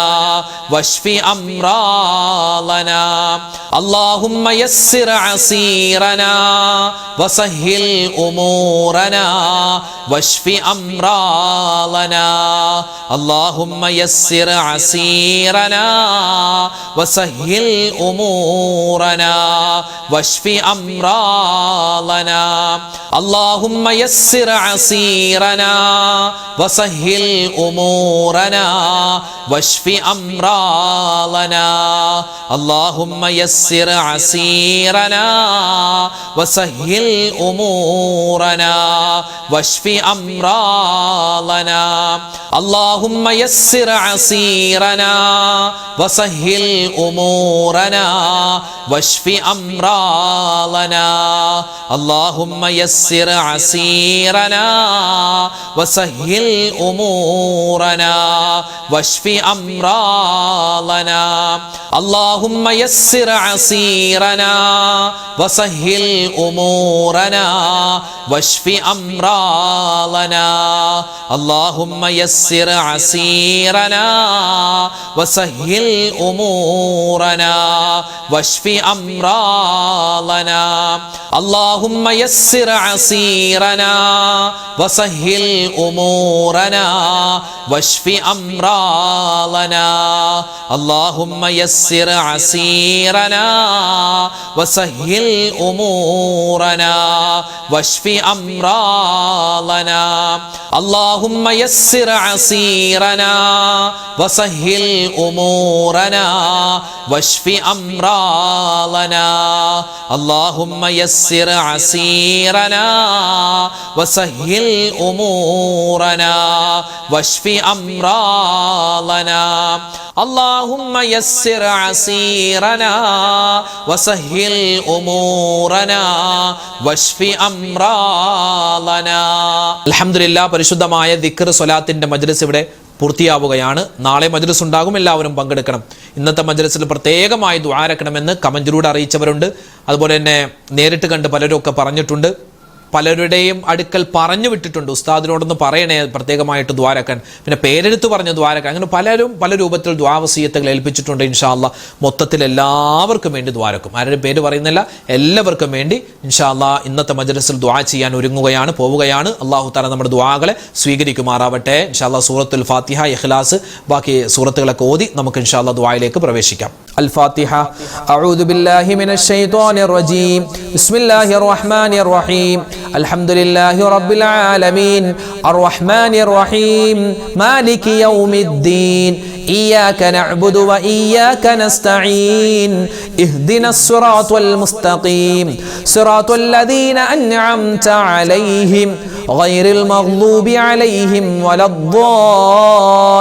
واشف أمراضنا اللهم يسر عسيرنا وسهل أمورنا واشف أمراضنا اللهم يسر عسيرنا وسهل أمورنا واشف أمراضنا اللهم يسر عسيرنا وسهل أمورنا واشف أمراضنا اللهم يسر عسيرنا وسهل أمورنا واشف أمراضنا اللهم يسر عسيرنا وسهل أمورنا واشف أمراضنا اللهم يسر عسيرنا وسهل أمورنا واشف أمراضنا اللهم يسر عسيرنا وسهل أمورنا واشف أمراضنا اللهم يسر عسيرنا وسهل أمورنا واشف أمراضنا اللهم يسر عسيرنا وسهل أمورنا واشف أمراضنا اللهم يسر عسيرنا وسهل أمورنا واشف أمراضنا اللهم يسر عسيرنا وسهل أمورنا واشف أمراضنا اللهم يسر عسيرنا وسهل أمورنا واشف أمراضنا اللهم يسر عسيرنا وسهل أمورنا واشف أمراضنا അൽഹംദുലില്ലാഹ് പരിശുദ്ധമായ ദിക്ർ സ്വലാത്തിന്റെ മജ്ലിസ് ഇവിടെ പൂർത്തിയാവുകയാണ്. നാളെ മജ്ലിസ് ഉണ്ടാകും, എല്ലാവരും പങ്കെടുക്കണം. ഇന്നത്തെ മജ്ലിസിൽ പ്രത്യേകമായി ദുആരക്കണമെന്ന് കമന്റിലൂടെ അറിയിച്ചവരുണ്ട്. അതുപോലെ തന്നെ നേരിട്ട് കണ്ട് പലരും ഒക്കെ പറഞ്ഞിട്ടുണ്ട്. പലരുടെയും അടുക്കൽ പറഞ്ഞു വിട്ടിട്ടുണ്ട്, ഉസ്താദിനോടൊന്ന് പറയണേ പ്രത്യേകമായിട്ട് ദ്വാരക്കാൻ, പിന്നെ പേരെടുത്ത് പറഞ്ഞ് ദ്വാരക്കാൻ. അങ്ങനെ പലരും പല രൂപത്തിൽ ദ്വാവസീയത്തുകൾ ഏൽപ്പിച്ചിട്ടുണ്ട്. ഇൻഷാ അല്ലാഹ് മൊത്തത്തിൽ എല്ലാവർക്കും വേണ്ടി ദ്വാരക്കും. ആരുടെ പേര് പറയുന്നില്ല, എല്ലാവർക്കും വേണ്ടി ഇൻഷാ അല്ലാഹ് ഇന്നത്തെ മജ്ലിസിൽ ദുആ ചെയ്യാൻ ഒരുങ്ങുകയാണ്, പോവുകയാണ്. അല്ലാഹു തആല നമ്മുടെ ദുആകളെ സ്വീകരിക്കുമാറാവട്ടെ. ഇൻഷാ അല്ലാഹ് സൂറത്തുൽ ഫാത്തിഹ, ഇഖ്ലാസ്, ബാക്കി സൂറത്തുകളൊക്കെ ഓതി നമുക്ക് ഇൻഷാ അല്ലാഹ് ദുആയിലേക്ക് പ്രവേശിക്കാം. الفاتحة. أعوذ بالله من الشيطان الرجيم. بسم الله الرحمن الرحيم. الحمد لله رب العالمين الرحمن الرحيم مالك يوم الدين إياك نعبد وإياك نستعين اهدنا الصراط المستقيم صراط الذين أنعمت عليهم غير المغضوب عليهم ولا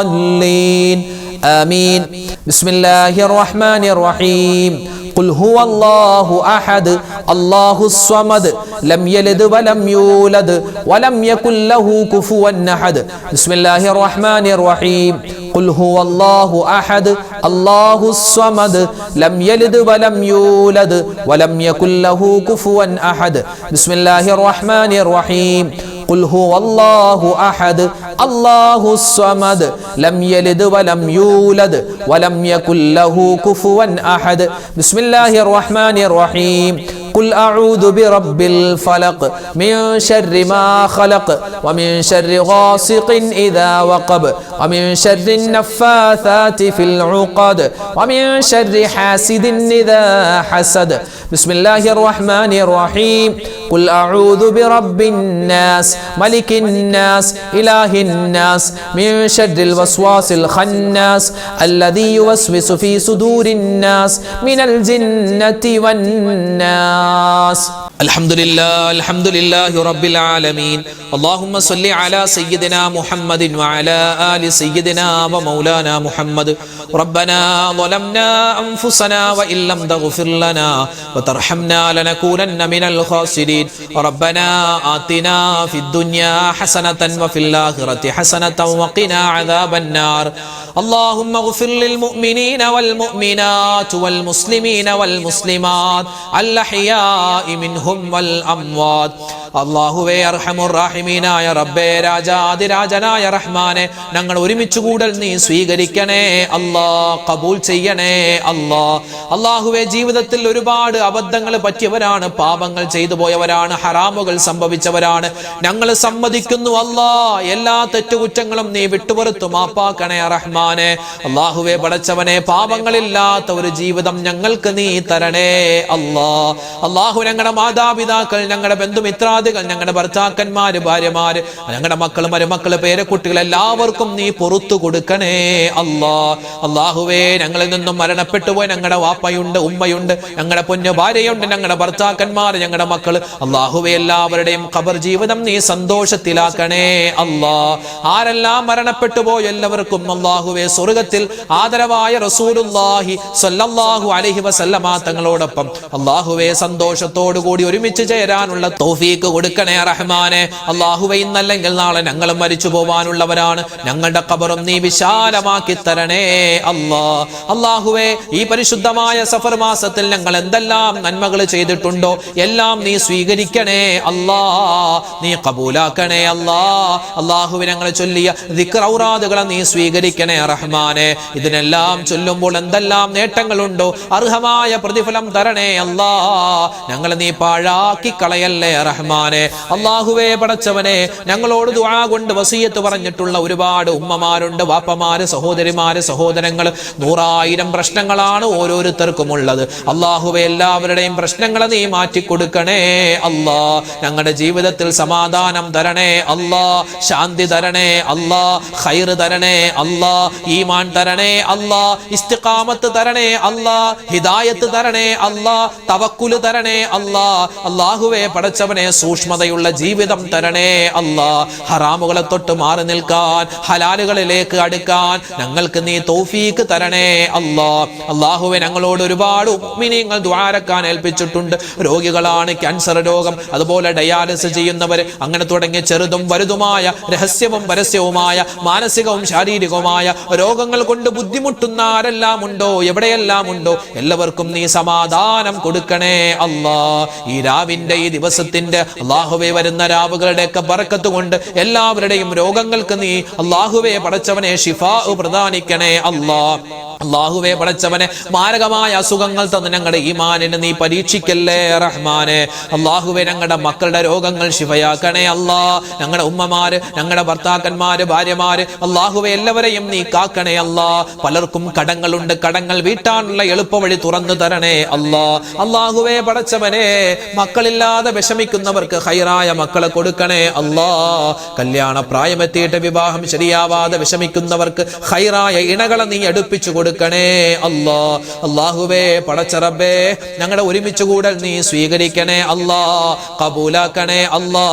الضالين آمين. بسم الله الرحمن الرحيم. قل هو الله أحد الله الصمد لم يلد ولم يولد ولم يكن له كفوا أحد. بسم الله الرحمن الرحيم. قل هو الله أحد الله الصمد لم يلد ولم يولد ولم يكن له كفوا أحد. بسم الله الرحمن الرحيم. ഖുൽ ഹുവല്ലാഹു അഹദ് അല്ലാഹുസ് സ്വമദ് ലം യലിദ് വലം യൂലദ് വലം യകുൽ ലഹു കുഫുവൻ അഹദ്. ബിസ്മില്ലാഹിർ റഹ്മാനിർ റഹീം. قل أعوذ برب الفلق من شر ما خلق ومن شر غاسق إذا وقب ومن شر النفاثات في العقد ومن شر حاسد إذا حسد. بسم الله الرحمن الرحيم. قل أعوذ برب الناس ملك الناس إله الناس من شر الوسواس الخناس الذي يوسوس في صدور الناس من الجنة والناس. الحمد لله رب العالمين. اللهم صل على سيدنا محمد وعلى آل سيدنا ومولانا محمد. ربنا ظلمنا أنفسنا وإن لم تغفر لنا وترحمنا لنكونن من الخاسرين. ربنا آتنا في الدنيا حسنة وفي الآخرة حسنة وقنا عذاب النار. اللهم اغفر للمؤمنين والمؤمنات والمسلمين والمسلمات الأحياء منهم والأموات. അല്ലാഹുവേ അർഹമുർ റഹീമീനായ റബ്ബേ, രാജാതിരാജനായ റഹ്മാനെ, ഞങ്ങൾ ഒരുമിച്ച് കൂടൽ നീ സ്വീകരിക്കണേ അല്ലാ, കബൂൽ ചെയ്യണേ അല്ലാ. അല്ലാഹുവേ, ജീവിതത്തിൽ ഒരുപാട് അബദ്ധങ്ങൾ പറ്റിയവരാണ്, പാപങ്ങൾ ചെയ്തു പോയവരാണ്, ഹറാമുകൾ സംഭവിച്ചവരാണ്. ഞങ്ങൾ സമ്മതിക്കുന്നു അല്ലാ, എല്ലാ തെറ്റുകുറ്റങ്ങളും നീ വിട്ടുപുറത്തു മാപ്പാക്കണേ റഹ്മാനെ. അല്ലാഹുവേ പടച്ചവനെ, പാപങ്ങളില്ലാത്ത ഒരു ജീവിതം ഞങ്ങൾക്ക് നീ തരണേ അല്ലാ. അല്ലാഹു, ഞങ്ങളുടെ മാതാപിതാക്കൾ, ഞങ്ങളുടെ ബന്ധുമിത്രാദികൾ, ഞങ്ങളുടെ ഭർത്താക്കന്മാര്, ഭാര്യമാര്, ഞങ്ങളുടെ മക്കൾ, മരുമക്കള്, പേരക്കുട്ടികൾ എല്ലാവർക്കും നീ പുറത്തു കൊടുക്കണേ അല്ലാ. അല്ലാഹുവേ, ഞങ്ങളിൽ നിന്നും മരണപ്പെട്ടു പോയി ഞങ്ങളുടെ വാപ്പയുണ്ട്, ഉമ്മയുണ്ട്, ഞങ്ങളുടെ പൊന്നു ഭാര്യയുണ്ട്, ഞങ്ങളുടെ ഭർത്താക്കന്മാർ, ഞങ്ങളുടെ മക്കൾ, അല്ലാഹുവേ എല്ലാവരുടെയും ഖബർ ജീവിതം നീ സന്തോഷത്തിലാക്കണേ അല്ലാ. ആരെല്ലാം മരണപ്പെട്ടു പോയി എല്ലാവർക്കും അല്ലാഹുവേ സ്വർഗ്ഗത്തിൽ ആദരവായ റസൂലുള്ളാഹി സ്വല്ലല്ലാഹു അലൈഹി വസല്ലമ തങ്ങളോടൊപ്പം അല്ലാഹുവേ സന്തോഷത്തോടു കൂടി ഒരുമിച്ച് ചേരാനുള്ള തൗഫീഖ് കൊടുക്കണേ റഹ്മാനെ. അല്ലാഹുവേ, ഇന്നല്ലെങ്കിൽ നാളെ ഞങ്ങളും മരിച്ചു പോവാനുള്ളവരാണ്. ഞങ്ങളുടെ ഖബറും നീ വിശാലമാക്കി തരണേ അല്ലാ. അല്ലാഹുവേ, ഈ പരിശുദ്ധമായ സഫർ മാസത്തിൽ ഞങ്ങൾ എന്തെല്ലാം നന്മകൾ ചെയ്തിട്ടുണ്ടോ എല്ലാം നീ സ്വീകരിക്കണേ അല്ലാ, നീ കബൂലാക്കണേ അല്ലാ. അല്ലാഹുവേ, ഞങ്ങൾ ചൊല്ലിയ ദിക്ർ ഔറാദുകളെ നീ സ്വീകരിക്കണേ റഹ്മാനെ. ഇതിനെല്ലാം ചൊല്ലുമ്പോൾ എന്തെല്ലാം നേട്ടങ്ങളുണ്ടോ അർഹമായ പ്രതിഫലം തരണേ അല്ലാ. ഞങ്ങളെ നീ പാഴാക്കി കളയല്ലേ റഹ്മാനെ. അല്ലാഹുവേ പടച്ചവനെ, ഞങ്ങളോട് ദുആ കൊണ്ട് വസിയത്ത് പറഞ്ഞിട്ടുള്ള ഒരുപാട് ഉമ്മമാരുണ്ട്, വാപ്പമാര്, സഹോദരിമാര്, സഹോദരങ്ങൾ. 100,000 പ്രശ്നങ്ങളാണ് ഓരോരുത്തർക്കും ഉള്ളത്. അല്ലാഹുവേ, എല്ലാവരുടെയും പ്രശ്നങ്ങളെ നീ മാറ്റിക്കൊടുക്കണേ അല്ലാ. ഞങ്ങളുടെ ജീവിതത്തിൽ സമാധാനം തരണേ അല്ലാ, ശാന്തി തരണേ അല്ലാ, ഖൈറ് തരണേ അല്ലാ, ഈമാൻ തരണേ അല്ലാ, ഇസ്തിഖാമത്ത് തരണേ അല്ലാ, ഹിദായത്ത് തരണേ അല്ലാ, തവക്കുൽ തരണേ അല്ലാ. അല്ലാഹുവേ പടച്ചവനെ, സൂക്ഷ്മതയുള്ള ജീവിതം തരണേ അല്ലാ. ഹറാമുകളെ തൊട്ട് മാറി നിൽക്കാൻ, ഹലാലുകളിലേക്ക് അടുക്കാൻ ഞങ്ങൾക്ക് നീ തൗഫീഖ് തരണേ അല്ലാ. അല്ലാഹുവേ, ഞങ്ങളോട് ഒരുപാട് മുഅ്മിനീങ്ങൾ ദുആരക്കാൻ ഏൽപ്പിച്ചിട്ടുണ്ട്. രോഗികളാണ്, ക്യാൻസർ രോഗം, അതുപോലെ ഡയാലിസിസ് ചെയ്യുന്നവർ, അങ്ങനെ തുടങ്ങിയ ചെറുതും വലുതുമായ, രഹസ്യവും പരസ്യവുമായ, മാനസികവും ശാരീരികവുമായ രോഗങ്ങൾ കൊണ്ട് ബുദ്ധിമുട്ടുന്ന ആരെല്ലാം ഉണ്ടോ, എവിടെയെല്ലാം ഉണ്ടോ, എല്ലാവർക്കും നീ സമാധാനം കൊടുക്കണേ അല്ലാ. ഈ രാവിന്റെ, ഈ ദിവസത്തിന്റെ അല്ലാഹുവേ വരുന്ന രാവുകളുടെ ഒക്കെ ബറക്കത്ത് കൊണ്ട് എല്ലാവരുടെയും രോഗങ്ങൾക്ക് നീ അല്ലാഹുവേ പടച്ചവനെ ശിഫാ പ്രദാനിക്കണേ അല്ലാ. അല്ലാഹുവേ പടച്ചവനെ, മാരകമായ അസുഖങ്ങൾ തന്ന് ഞങ്ങളുടെ ഈമാനിനെ നീ പരീക്ഷിക്കല്ലേ റഹ്മാനെ. അല്ലാഹുവേ, ഞങ്ങളുടെ മക്കളുടെ രോഗങ്ങൾ ശിഫയാക്കണേ അല്ലാ. ഞങ്ങളുടെ ഉമ്മമാര്, ഞങ്ങളുടെ ഭർത്താക്കന്മാര്, ഭാര്യമാര്, അല്ലാഹുവേ എല്ലാവരെയും നീ കാക്കണേ അല്ലാ. പലർക്കും കടങ്ങളുണ്ട്, കടങ്ങൾ വീട്ടാനുള്ള എളുപ്പവഴി തുറന്നു തരണേ അല്ലാ. അല്ലാഹുവേ പടച്ചവനെ, മക്കളില്ലാതെ വിഷമിക്കുന്നവർക്ക് ഖൈറായ മക്കളെ കൊടുക്കണേ അല്ലാ. കല്യാണ പ്രായമെത്തിയിട്ട് വിവാഹം ശരിയാവാതെ വിഷമിക്കുന്നവർക്ക് ഖൈറായ ഇണകളെ നീ അടുപ്പിച്ചു കൊടുക്കണേ അല്ലാ. അല്ലാഹുവേ പടച്ച റബ്ബേ, ഞങ്ങളുടെ ഒരുമിച്ച് കൂടൽ നീ സ്വീകരിക്കണേ അല്ലാ, കബൂലാക്കണേ അല്ലാ.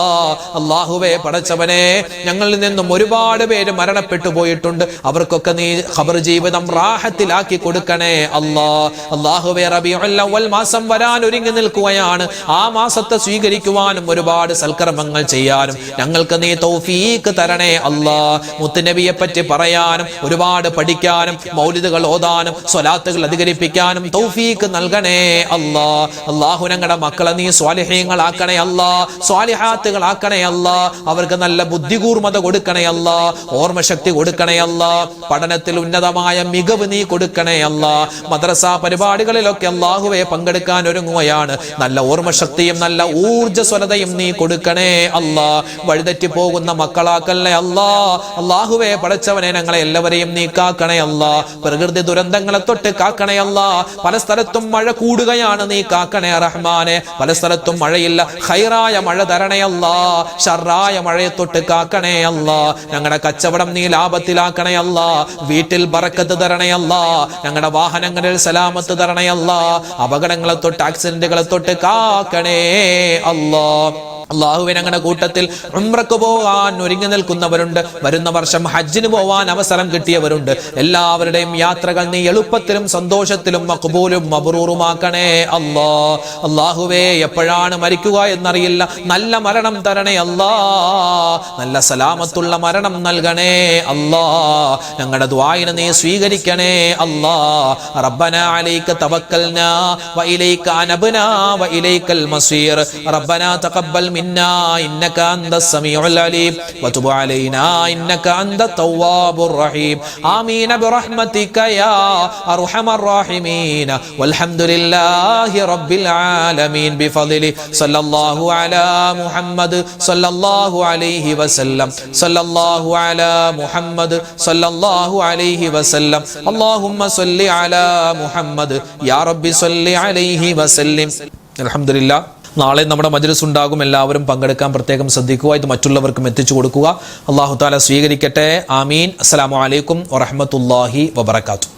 അല്ലാഹുവേ പടച്ചവനെ, ഞങ്ങളിൽ നിന്നും ഒരുപാട് പേര് മരണപ്പെട്ടു പോയിട്ടുണ്ട്. അവർക്കൊക്കെ നീ ഖബർ ജീവിതം റാഹത്തിലാക്കി കൊടുക്കണേ അല്ലാ. അല്ലാഹുവേ, റബീഉൽ അവ്വൽ മാസം വരാൻ ഒരുങ്ങി നിൽക്കുകയാണ്. ആ മാസത്തെ സ്വീകരിക്കുവാനും ഒരുപാട് സൽക്കർമ്മങ്ങൾ ചെയ്യാനും ഞങ്ങൾക്ക് നീ തൗഫീഖ് തരണേ അല്ലാ. മുത്തുനബിയെ പറ്റി പറയാനും ഒരുപാട് പഠിക്കാനും മൗലിദുകൾ ദിക്റുകൾ ഓതാനും സ്വലാത്തുകൾ അധികരിപ്പിക്കാനും തൗഫീക്ക് നൽകണേ അല്ലാ. അല്ലാഹു ഞങ്ങളുടെ മക്കളെ നീ സ്വാലിഹീങ്ങളാക്കണേ അല്ലാ, സ്വാലിഹാത്തുകളാക്കണേ അല്ലാ. അവർക്ക് നല്ല ബുദ്ധികൂർമ്മത കൊടുക്കണേ അല്ലാ, ഓർമ്മശക്തി കൊടുക്കണേ അല്ലാ. പഠനത്തിൽ ഉന്നതമായ മികവ് നീ കൊടുക്കണേ അല്ലാ. മദ്രസ പരിപാടികളിലൊക്കെ അല്ലാഹുവെ പങ്കെടുക്കാൻ ഒരുങ്ങുകയാണ്. നല്ല ഓർമ്മശക്തിയും നല്ല ഊർജ്ജസ്വലതയും നീ കൊടുക്കണേ അല്ലാ. വഴിതെറ്റി പോകുന്ന മക്കളാക്കല്ലേ അല്ലാ. അല്ലാഹുവെ പടച്ചവനെ ഞങ്ങളെ എല്ലാവരെയും നീ കാക്കണേ അല്ലാ. പ്രകൃതി ദുരന്തങ്ങളെ തൊട്ട് കാക്കണേ അല്ലാ. പല സ്ഥലത്തും മഴ കൂടുകയാണ്, നീ കാക്കണേ റഹ്മാനെ. പല സ്ഥലത്തും മഴയില്ല, ഖൈറായ മഴ തരണേ അല്ലാ. ഷർറായ മഴയെ തൊട്ട് കാക്കണേ അല്ലാ. ഞങ്ങളുടെ കച്ചവടം നീ ലാഭത്തിലാക്കണേ അല്ലാ. വീട്ടിൽ ബറക്കത്ത് തരണേ അല്ലാ. ഞങ്ങളുടെ വാഹനങ്ങളിൽ സലാമത്ത് തരണേ അല്ലാ. അപകടങ്ങളെ തൊട്ട് ആക്സിഡന്റുകളെ തൊട്ട് കാക്കണേ അല്ലാ. അല്ലാഹുവേ ഞങ്ങളുടെ കൂട്ടത്തിൽ ഉംറക്ക് പോകാൻ ഒരുങ്ങി നിൽക്കുന്നവരുണ്ട്, വരുന്ന വർഷം ഹജ്ജിന് പോവാൻ അവസരം കിട്ടിയവരുണ്ട്. എല്ലാവരുടെയും യാത്രകൾ നീ എളുപ്പത്തിലും സന്തോഷത്തിലും മഖ്ബൂലും മബ്റൂറുമാക്കണേ അല്ലാ. അല്ലാഹുവേ എപ്പോഴാണ് മരിക്കുക എന്നറിയില്ല, നല്ല മരണം തരണേ അല്ലാ. നല്ല സലാമത്തുള്ള മരണം നൽകണേ അല്ലാ. ഞങ്ങളുടെ ദുആഇനെ നീ സ്വീകരിക്കണേ അല്ലാ. റബ്ബനാ അലൈക തവക്കൽനാ വഇലൈക അനബ്നാ വഇലൈകൽ മസീർ. റബ്ബനാ തഖബ്ബൽ منا إنك أنت السميع العليم وتب علينا إنك أنت التواب الرحيم آمين برحمتك يا أرحم الراحمين والحمد لله رب العالمين بفضله صلى الله على محمد صلى الله عليه وسلم صلى الله على محمد صلى الله عليه وسلم اللهم صل على محمد يا رب صل عليه وسلم الحمد لله. നാളെ നമ്മുടെ മജ്‌ലിസ് ഉണ്ടാകും, എല്ലാവരും പങ്കെടുക്കാൻ പ്രത്യേകം ശ്രദ്ധിക്കുക. ഇത് മറ്റുള്ളവർക്കും എത്തിച്ചു കൊടുക്കുക. അല്ലാഹു തആല സ്വീകരിക്കട്ടെ. ആമീൻ. അസ്സലാമു അലൈക്കും വറഹ്മത്തുള്ളാഹി വബറകാതുഹു.